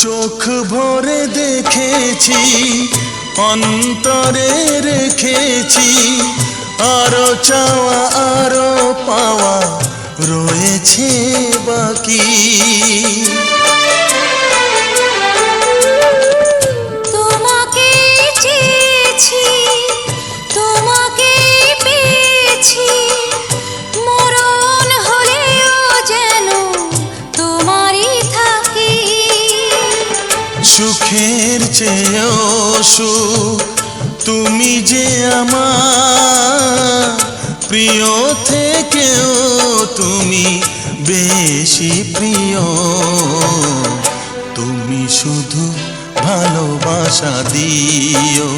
চোখ ভরে দেখেছি, অন্তরে রেখেছি, আরো চাওয়া আরো পাওয়া রয়েছে বাকি। তোমাকে চেয়েছি, তোমাকে পেয়েছি, মরণ হলেও যেন তোমারই থাকি। সুখের চেয়েও সুখ তুমি যে আমার, প্রিয় থেকেও তুমি বেশি প্রিয়। তুমি শুধু ভালোবাসা দিও।